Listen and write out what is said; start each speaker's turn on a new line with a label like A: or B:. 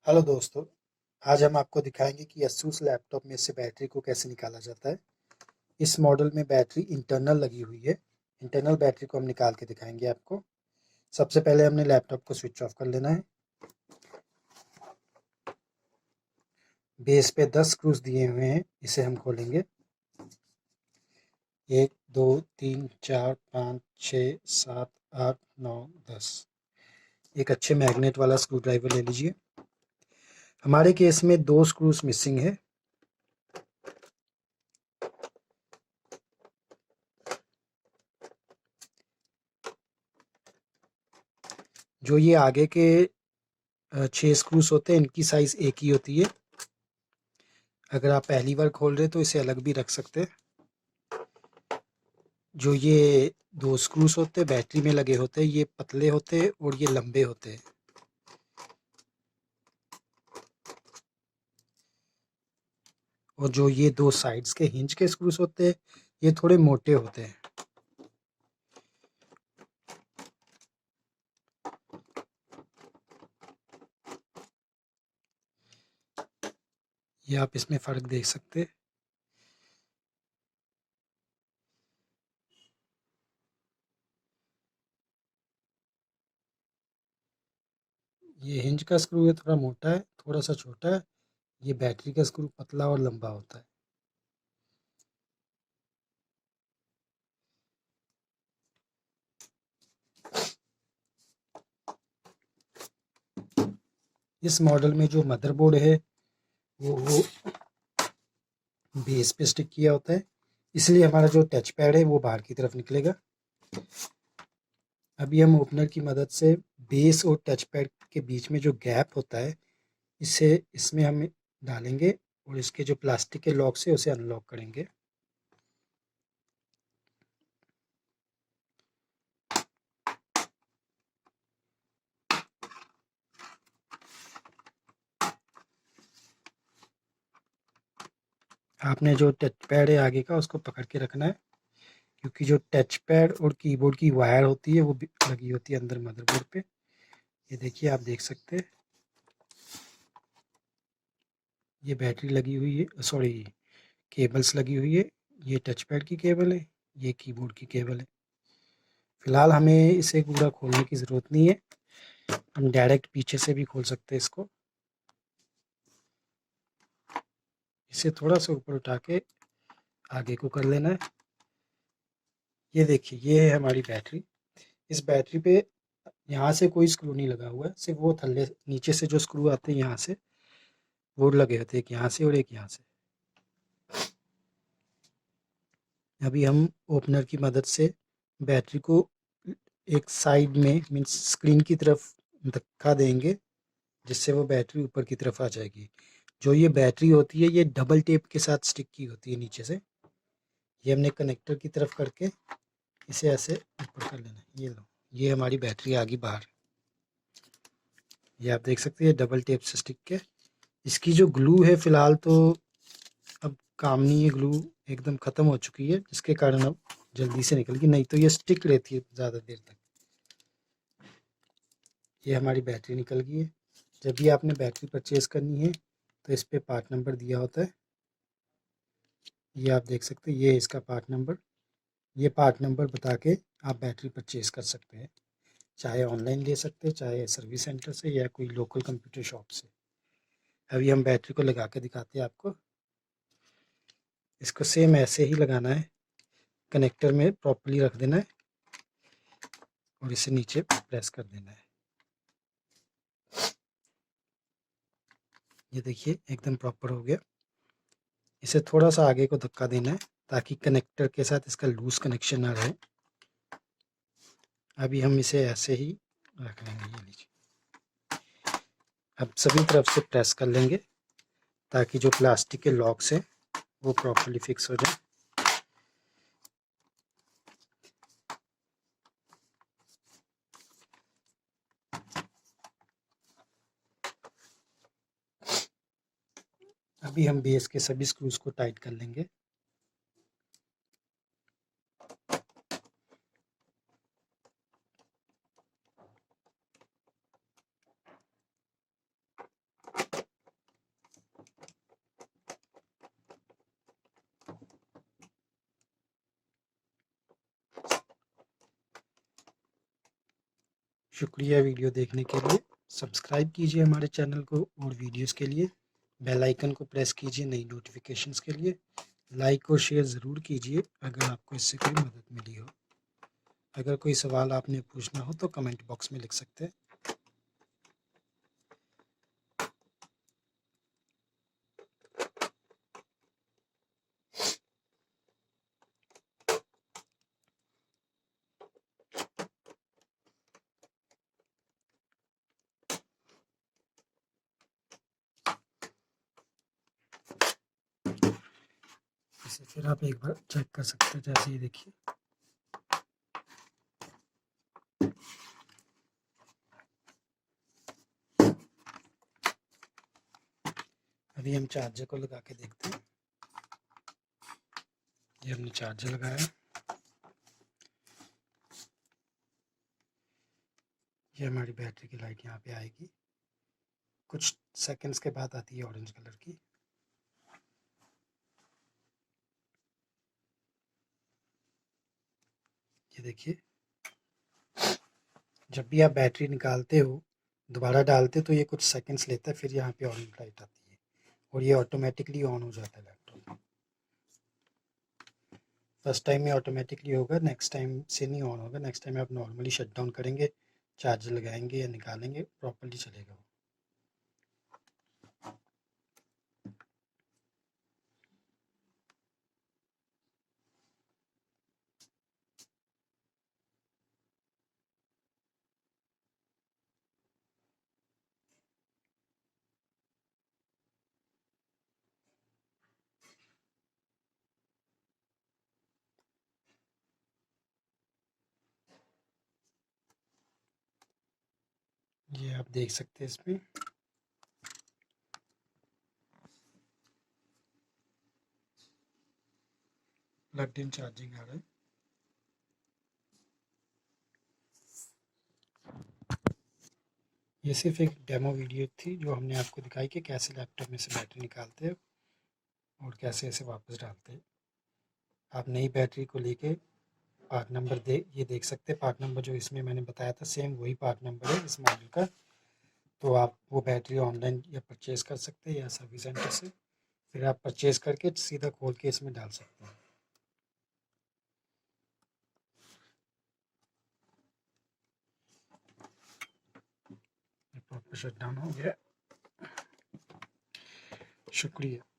A: Hello दोस्तों, आज हम आपको दिखाएंगे कि asus लैपटॉप में से बैटरी को कैसे निकाला जाता है। इस मॉडल में बैटरी इंटरनल लगी हुई है। इंटरनल बैटरी को हम निकाल के दिखाएंगे आपको। सबसे पहले हमने लैपटॉप को स्विच ऑफ कर लेना है। बेस पे 10 स्क्रूज दिए हुए हैं, इसे हम खोलेंगे। 1 2 3 4 5 6 7 8 9 10। एक अच्छे मैग्नेट वाला स्क्रू ड्राइवर ले लीजिए। हमारे केस में 2 स्क्रूज मिसिंग है। जो ये आगे के 6 स्क्रूज होते हैं, इनकी साइज़ एक ही होती है। अगर आप पहली बार खोल रहे तो इसे अलग भी रख सकते हैं। जो ये 2 स्क्रूज होते हैं बैटरी में लगे होते हैं, ये पतले होते हैं और ये लंबे होते हैं। और जो ये 2 साइड्स के हिंज के स्क्रूज होते हैं, ये थोड़े मोटे होते हैं। ये आप इसमें फ़र्क देख सकते हैं। ये हिंज का स्क्रू है, थोड़ा मोटा है, थोड़ा सा छोटा है। ये बैटरी का स्क्रू पतला और लंबा होता है। इस मॉडल में जो मदरबोर्ड है वो बेस पे स्टिक किया होता है, इसलिए हमारा जो टच पैड है वो बाहर की तरफ निकलेगा। अभी हम ओपनर की मदद से बेस और टच पैड के बीच में जो गैप होता है, इसे इसमें हम डालेंगे और इसके जो प्लास्टिक के लॉक से उसे अनलॉक करेंगे। आपने जो टच पैड है आगे का, उसको पकड़ के रखना है, क्योंकि जो टच पैड और कीबोर्ड की वायर होती है वो भी लगी होती है अंदर मदरबोर्ड पे। ये देखिए, आप देख सकते हैं, ये बैटरी लगी हुई है, सॉरी, केबल्स लगी हुई है। ये टच पैड की केबल है, ये कीबोर्ड की केबल है। फिलहाल हमें इसे पूरा खोलने की ज़रूरत नहीं है, हम डायरेक्ट पीछे से भी खोल सकते हैं इसको। इसे थोड़ा सा ऊपर उठा के आगे को कर लेना है। ये देखिए, ये है हमारी बैटरी। इस बैटरी पे यहाँ से कोई स्क्रू नहीं लगा हुआ है, सिर्फ वो थल्ले नीचे से जो स्क्रू आते हैं यहाँ से वो लगे होते हैं, एक यहाँ से और एक यहाँ से। अभी हम ओपनर की मदद से बैटरी को एक साइड में मीन्स स्क्रीन की तरफ धक्का देंगे, जिससे वो बैटरी ऊपर की तरफ आ जाएगी। जो ये बैटरी होती है ये डबल टेप के साथ स्टिक की होती है नीचे से। ये हमने कनेक्टर की तरफ करके इसे ऐसे ऊपर कर लेना है। ये लो, ये हमारी बैटरी आ गई बाहर। ये आप देख सकते हैं डबल टेप से स्टिक के। इसकी जो ग्लू है फ़िलहाल तो अब काम नहीं है, ग्लू एकदम ख़त्म हो चुकी है, जिसके कारण अब जल्दी से निकल गई, नहीं तो ये स्टिक रहती है ज़्यादा देर तक। ये हमारी बैटरी निकल गई है। जब भी आपने बैटरी परचेज़ करनी है तो इस पे पार्ट नंबर दिया होता है, ये आप देख सकते हैं, ये इसका पार्ट नंबर। ये पार्ट नंबर बता के आप बैटरी परचेज़ कर सकते हैं, चाहे ऑनलाइन ले सकते हैं, चाहे सर्विस सेंटर से या कोई लोकल कंप्यूटर शॉप से। अभी हम बैटरी को लगा के दिखाते हैं आपको। इसको सेम ऐसे ही लगाना है, कनेक्टर में प्रॉपर्ली रख देना है और इसे नीचे प्रेस कर देना है। ये देखिए, एकदम प्रॉपर हो गया। इसे थोड़ा सा आगे को धक्का देना है ताकि कनेक्टर के साथ इसका लूज कनेक्शन ना रहे। अभी हम इसे ऐसे ही रख लेंगे। ये लीजिए, अब सभी तरफ से प्रेस कर लेंगे ताकि जो प्लास्टिक के लॉक्स हैं वो प्रॉपर्ली फिक्स हो जाए। अभी हम बेस के सभी स्क्रूज को टाइट कर लेंगे। शुक्रिया वीडियो देखने के लिए। सब्सक्राइब कीजिए हमारे चैनल को और वीडियोस के लिए बेल आइकन को प्रेस कीजिए नई नोटिफिकेशंस के लिए। लाइक और शेयर ज़रूर कीजिए अगर आपको इससे कोई मदद मिली हो। अगर कोई सवाल आपने पूछना हो तो कमेंट बॉक्स में लिख सकते हैं। इसे फिर आप एक बार चेक कर सकते हैं, जैसे ये देखिए। अभी हम चार्जर को लगा के देखते हैं। ये हमने चार्जर लगाया, ये हमारी बैटरी की लाइट यहाँ पे आएगी। कुछ सेकंड्स के बाद आती है ऑरेंज कलर की। ये देखिए, जब भी आप बैटरी निकालते हो दोबारा डालते तो ये कुछ सेकंड्स लेता है, फिर यहाँ पे ऑरेंज लाइट आती है और ये ऑटोमेटिकली ऑन हो जाता है लैपटॉप। फर्स्ट टाइम में ऑटोमेटिकली होगा, नेक्स्ट टाइम से नहीं ऑन होगा। नेक्स्ट टाइम आप नॉर्मली शट डाउन करेंगे, चार्जर लगाएंगे या निकालेंगे, प्रॉपर्ली चलेगा वो। ये आप देख सकते हैं, इसमें प्लग इन चार्जिंग आ रहा है। ये सिर्फ एक डेमो वीडियो थी जो हमने आपको दिखाई कि कैसे लैपटॉप में से बैटरी निकालते हैं और कैसे इसे वापस डालते हैं। आप नई बैटरी को लेके पार्ट नंबर ये देख सकते हैं। पार्ट नंबर जो इसमें मैंने बताया था सेम वही पार्ट नंबर है इस मॉडल का। तो आप वो बैटरी ऑनलाइन या परचेज़ कर सकते हैं या सर्विस सेंटर से। फिर आप परचेज़ करके सीधा खोल के इसमें डाल सकते हैं। प्रॉपर शट डाउन हो गया। शुक्रिया।